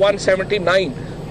179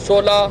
16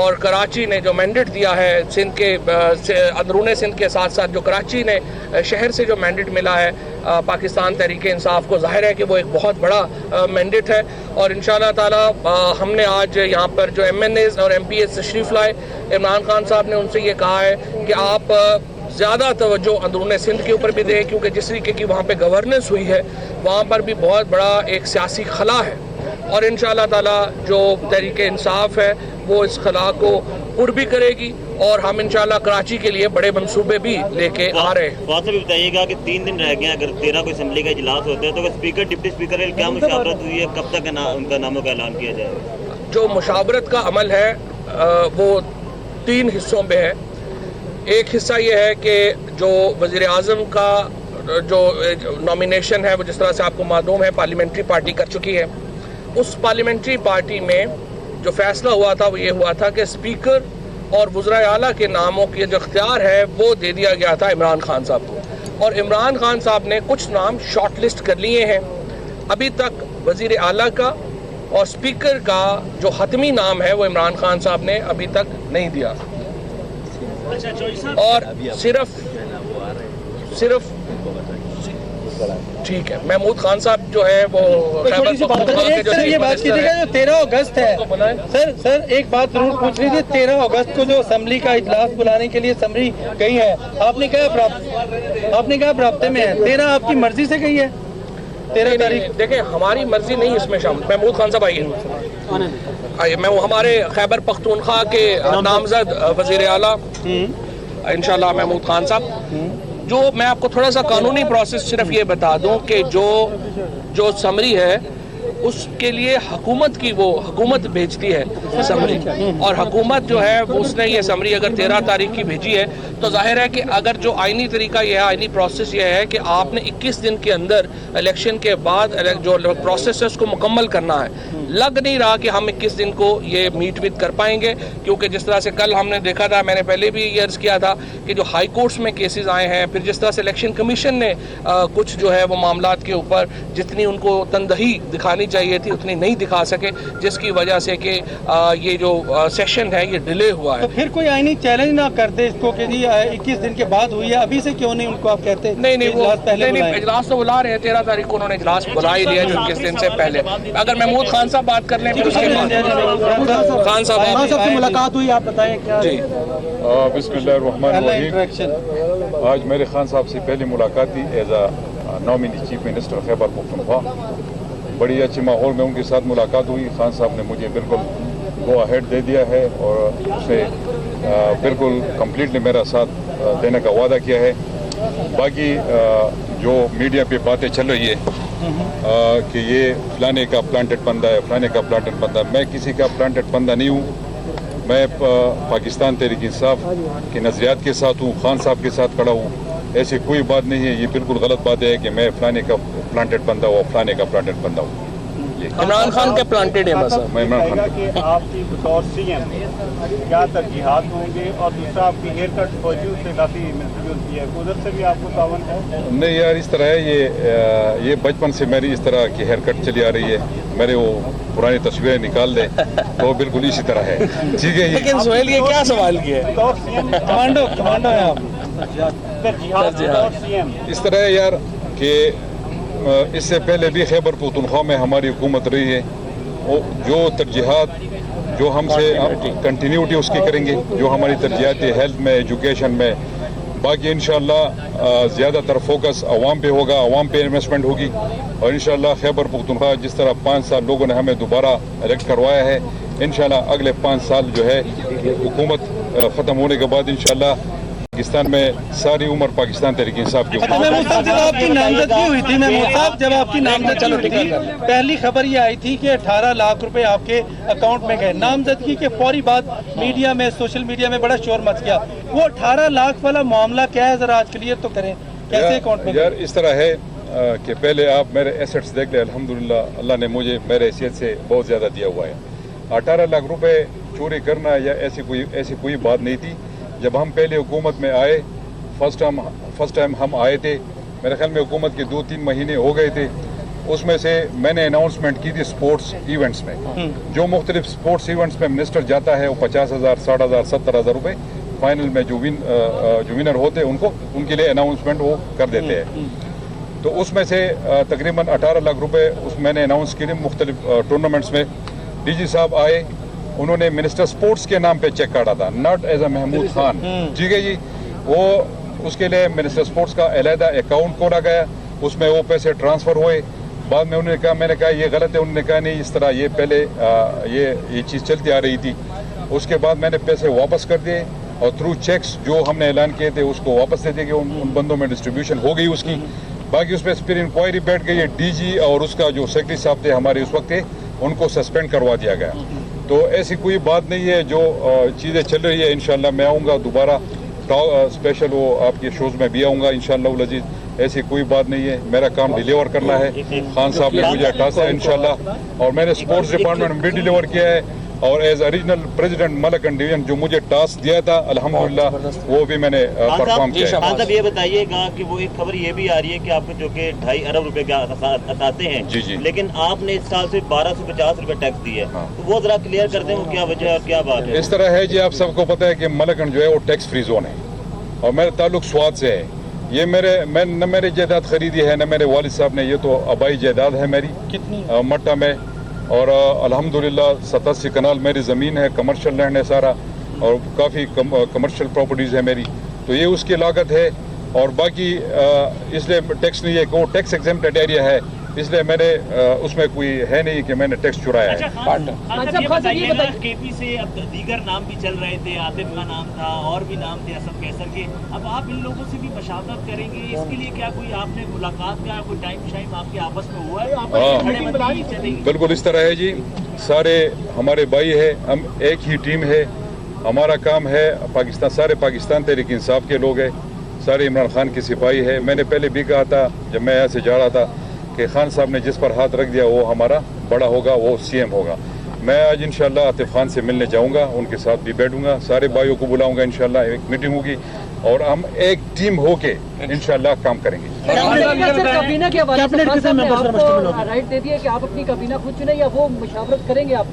اور کراچی نے جو مینڈیٹ دیا ہے سندھ کے اندرون سندھ کے ساتھ ساتھ جو کراچی نے شہر سے جو مینڈیٹ ملا ہے پاکستان تحریک انصاف کو، ظاہر ہے کہ وہ ایک بہت بڑا مینڈیٹ ہے، اور انشاءاللہ تعالی ہم نے آج یہاں پر جو ایم این ایز اور ایم پی ایز تشریف لائے، عمران خان صاحب نے ان سے یہ کہا ہے کہ آپ زیادہ توجہ اندرون سندھ کے اوپر بھی دیں، کیونکہ جس طریقے کی وہاں پہ گورننس ہوئی ہے وہاں پر بھی بہت بڑا ایک سیاسی خلا ہے، اور انشاءاللہ تعالی جو تحریک انصاف ہے وہ اس خلا کو پر بھی کرے گی، اور ہم انشاءاللہ کراچی کے لیے بڑے منصوبے بھی لے کے آ رہے ہیں۔ فواد صاحب بتائیے گا کہ 3 دن رہ گئے ہیں، اگر 13 کو اسمبلی کا اجلاس ہوتا ہے تو اسپیکر ڈپٹی اسپیکر کا کیا مشاورت ہوئی ہے، کب تک ان کا ناموں کا اعلان کیا جائے گا؟ جو مشاورت کا عمل ہے وہ 3 حصوں میں ہے۔ ایک حصہ یہ ہے کہ جو وزیر اعظم کا جو نامینیشن ہے وہ جس طرح سے آپ کو معلوم ہے پارلیمنٹری پارٹی کر چکی ہے، اس پارلیمنٹری پارٹی میں جو فیصلہ ہوا تھا وہ یہ ہوا تھا کہ اسپیکر اور وزرائے اعلیٰ کے ناموں کے جو اختیار ہے وہ دے دیا گیا تھا عمران خان صاحب کو، اور عمران خان صاحب نے کچھ نام شارٹ لسٹ کر لیے ہیں۔ ابھی تک وزیر اعلیٰ کا اور اسپیکر کا جو حتمی نام ہے وہ عمران خان صاحب نے ابھی تک نہیں دیا، اور صرف ٹھیک ہے محمود خان صاحب جو ہے وہ سر یہ بات کیجیے گا جو 13 اگست ہے سر ایک بات ضرور پوچھ لیجیے، 13 اگست کو جو اسمبلی کا اجلاس بلانے کے لیے اسمبلی گئی ہے، آپ نے کہا رابطے میں ہے، 13 آپ کی مرضی سے گئی ہے؟ 13 تاریخ دیکھیں ہماری مرضی نہیں اس میں شامل۔ محمود خان صاحب آئیے، میں ہمارے خیبر پختونخوا کے نامزد وزیر اعلیٰ انشاءاللہ محمود خان صاحب، جو میں آپ کو تھوڑا سا قانونی پروسیس صرف یہ بتا دوں کہ جو سمری ہے اس کے لیے حکومت بھیجتی ہے سمری، اور حکومت جو ہے اس نے یہ سمری اگر 13 تاریخ کی بھیجی ہے تو ظاہر ہے کہ اگر جو آئینی طریقہ یہ ہے، آئینی پروسیس یہ ہے کہ آپ نے 21 دن کے اندر الیکشن کے بعد جو پروسیس ہے اس کو مکمل کرنا ہے۔ لگ نہیں رہا کہ ہم 21 دن کو یہ میٹ ویٹ کر پائیں گے، کیونکہ جس طرح سے کل ہم نے دیکھا تھا، میں نے پہلے بھی یہ عرض کیا تھا کہ جو ہائی کورٹس میں کیسز آئے ہیں، پھر جس طرح سے الیکشن کمیشن نے کچھ جو ہے وہ معاملات کے اوپر جتنی ان کو تندہی دکھانی چاہیے تھی اتنی نہیں دکھا سکے، جس کی وجہ سے کہ یہ جو سیشن ہے یہ ڈیلے ہوا ہے۔ تو پھر کوئی آئینی چیلنج نہ کرتے اس کو کہ جی 21 دن کے بعد ہوئی ہے، ابھی سے کیوں نہیں ان کو آپ کہتے؟ نہیں اجلاس تو بلا رہے ہیں، 13 تاریخ کو انہوں نے اجلاس بلا ہی لیا جو 21 دن سے پہلے۔ اگر محمود خان صاحب بات کر لیں، خان صاحب سے ملاقات ہوئی، آپ بتائیں کیا؟ جی بسم اللہ الرحمن الرحیم۔ آج میرے خان صاحب سے پہلی ملاقات تھی as a nominee chief minister Khyber Pakhtunkhwa, بڑی اچھی ماحول میں ان کے ساتھ ملاقات ہوئی۔ خان صاحب نے مجھے بالکل گو اہیڈ دے دیا ہے اور اس نے بالکل کمپلیٹلی میرا ساتھ دینے کا وعدہ کیا ہے۔ باقی جو میڈیا پہ باتیں چل رہی ہے کہ یہ فلانے کا پلانٹڈ بندہ ہے، فلانے کا پلانٹڈ بندہ ہے، میں کسی کا پلانٹڈ بندہ نہیں ہوں۔ میں پاکستان تحریک انصاف کے نظریات کے ساتھ ہوں، خان صاحب کے ساتھ کھڑا ہوں، ایسی کوئی بات نہیں ہے۔ یہ بالکل غلط بات ہے کہ میں فلانے کا پلانٹڈ بندہ ہوں، فلانے کا پلانٹڈ بندہ ہوں۔ عمران خان کے پلانٹڈ ہے مثلا میں عمران خان کہ آپ کی بطور سی ایم کیا ترجیحات ہوں گے، اور دوسرا آپ کی ہیئر کٹ فوجیوں سے کافی ملتی جلتی ہے، ادھر سے بھی آپ کو تعاون ہے؟ نہیں یار، اس طرح ہے، یہ بچپن سے میری اس طرح کی ہیئر کٹ چلی آ رہی ہے۔ میرے وہ پرانی تصویریں نکال دیں تو بالکل اسی طرح ہے، ٹھیک ہے۔ لیکن سہیل یہ کیا سوال کیا ہے؟ بطور سی ایم کمانڈو ہے آپ؟ ترجیحات بطور سی ایم اس طرح ہے یار کہ اس سے پہلے بھی خیبر پختونخوا میں ہماری حکومت رہی ہے، جو ترجیحات جو ہم سے کنٹینیوٹی اس کی کریں گے، جو ہماری ترجیحات ہیلتھ میں، ایجوکیشن میں، باقی انشاءاللہ زیادہ تر فوکس عوام پہ ہوگا، عوام پہ انویسٹمنٹ ہوگی، اور انشاءاللہ خیبر پختونخوا جس طرح 5 سال لوگوں نے ہمیں دوبارہ الیکٹ کروایا ہے، انشاءاللہ اگلے 5 سال جو ہے حکومت ختم ہونے کے بعد انشاءاللہ پاکستان میں ساری عمر پاکستان تحریک انصاف کی محمود صاحب جب آپ کی نامزدگی ہوئی تھی، محمود صاحب جب آپ کی نامزدگی ہوئی تھی، پہلی خبر یہ آئی تھی کہ 18 لاکھ روپے آپ کے اکاؤنٹ میں گئے۔ نامزدگی کے فوری بعد میڈیا میں، سوشل میڈیا میں بڑا شور مچ گیا۔ وہ 18 لاکھ والا معاملہ کیا ہے، ذرا آج کلیئر تو کریں، کیسے اکاؤنٹ میں؟ یار اس طرح ہے کہ پہلے آپ میرے ایسٹس دیکھ لیں، الحمدللہ اللہ نے مجھے میرے حیثیت سے بہت زیادہ دیا ہوا ہے۔ 18 لاکھ روپے چوری کرنا یا ایسی کوئی بات نہیں تھی۔ جب ہم پہلے حکومت میں آئے، فرسٹ ٹائم ہم آئے تھے، میرے خیال میں حکومت کے 2-3 مہینے ہو گئے تھے، اس میں سے میں نے اناؤنسمنٹ کی تھی سپورٹس ایونٹس میں، جو مختلف سپورٹس ایونٹس میں منسٹر جاتا ہے وہ 50,000 60,000 70,000 روپے فائنل میں جو ونر ہوتے ہیں ان کے لیے اناؤنسمنٹ وہ کر دیتے ہیں. تو اس میں سے تقریباً 18 لاکھ روپے میں نے اناؤنس کیے مختلف ٹورنامنٹس میں. ڈی جی صاحب آئے، انہوں نے منسٹر سپورٹس کے نام پہ چیک کاٹا تھا، not as a Mahmood Khan. ٹھیک ہے جی، وہ اس کے لیے منسٹر سپورٹس کا علیحدہ اکاؤنٹ کھولا گیا، اس میں وہ پیسے ٹرانسفر ہوئے. بعد میں انہوں نے کہا، میں نے کہا یہ غلط ہے، انہوں نے کہا نہیں اس طرح یہ پہلے یہ چیز چلتی آ رہی تھی. اس کے بعد میں نے پیسے واپس کر دیے اور تھرو چیکس جو ہم نے اعلان کیے تھے اس کو واپس دے دیے کہ ان بندوں میں ڈسٹریبیوشن ہو گئی اس کی. باقی اس پہ پھر انکوائری بیٹھ گئی ہے، ڈی جی اور اس کا جو سیکرٹری صاحب تھے ہمارے اس وقت تھے ان کو سسپینڈ کروا دیا گیا. تو ایسی کوئی بات نہیں ہے، جو چیزیں چل رہی ہے انشاءاللہ میں آؤں گا دوبارہ اسپیشل وہ آپ کے شوز میں بھی آؤں گا انشاءاللہ العزیز. ایسی کوئی بات نہیں ہے، میرا کام ڈیلیور کرنا ہے. خان صاحب نے مجھے ٹاسا انشاءاللہ، اور میں نے سپورٹس ڈپارٹمنٹ میں بھی ڈیلیور کیا ہے، اور ایز اوریجنل پریزیڈنٹ ملکن ڈویژن جو مجھے ٹاسک دیا تھا الحمدللہ وہ بھی میں نے پرفارم کیا ہے. خان صاحب یہ بتائیے گا کہ وہ ایک خبر یہ بھی آ رہی ہے کہ آپ کو جو کہ 2.5 ارب روپے کے آتے ہیں، جی لیکن آپ نے اس سال سے 1250 روپے ٹیکس دی ہے، تو وہ ذرا کلیئر کر دیں وہ کیا وجہ ہے اور کیا بات ہے. اس طرح ہے جی، آپ سب کو پتہ ہے کہ ملکن جو ہے وہ ٹیکس فری زون ہے اور میرا تعلق سوات سے ہے. یہ میں نہ میرے جائیداد خریدی ہے نہ میرے والد صاحب نے، یہ تو آبائی جائیداد ہے میری مٹا میں، اور الحمدللہ 87 کنال میری زمین ہے، کمرشل لینڈ ہے سارا، اور کافی کمرشل پراپرٹیز ہے میری. تو یہ اس کی لاگت ہے، اور باقی اس لیے ٹیکس نہیں ہے کہ وہ ٹیکس ایگزمپٹڈ ایریا ہے، اس لیے میں نے اس میں کوئی ہے نہیں کہ میں نے ٹیکس چرایا ہے. کے پی سے اب دیگر نام بھی چل رہے تھے، عاطف کا نام تھا اور بھی نام تھے اسد قیصر کے، اب آپ ان لوگوں سے بھی مشاورت کریں گے؟ اس کے لیے کیا کوئی آپ نے ملاقات کا کوئی ٹائم شائم آپ کے آپس میں ہوا ہے؟ بالکل اس طرح ہے جی، سارے ہمارے بھائی ہیں، ہم ایک ہی ٹیم ہے. ہمارا کام ہے پاکستان، سارے پاکستان تحریک انصاف کے لوگ ہیں، سارے عمران خان کے سپاہی ہے. میں نے پہلے بھی کہا تھا جب میں یہاں سے جا رہا تھا کہ خان صاحب نے جس پر ہاتھ رکھ دیا وہ ہمارا بڑا ہوگا، وہ سی ایم ہوگا. میں آج انشاءاللہ عاطف خان سے ملنے جاؤں گا، ان کے ساتھ بھی بیٹھوں گا، سارے بھائیوں کو بلاؤں گا انشاءاللہ، ایک میٹنگ ہوگی اور ہم ایک ٹیم ہو کے انشاءاللہ کام کریں گے. کابینہ کے حوالے سے خان صاحب نے آپ کو رائٹ دے دی ہے کہ آپ اپنی کابینہ خود چنیں یا وہ مشاورت کریں گے؟ آپ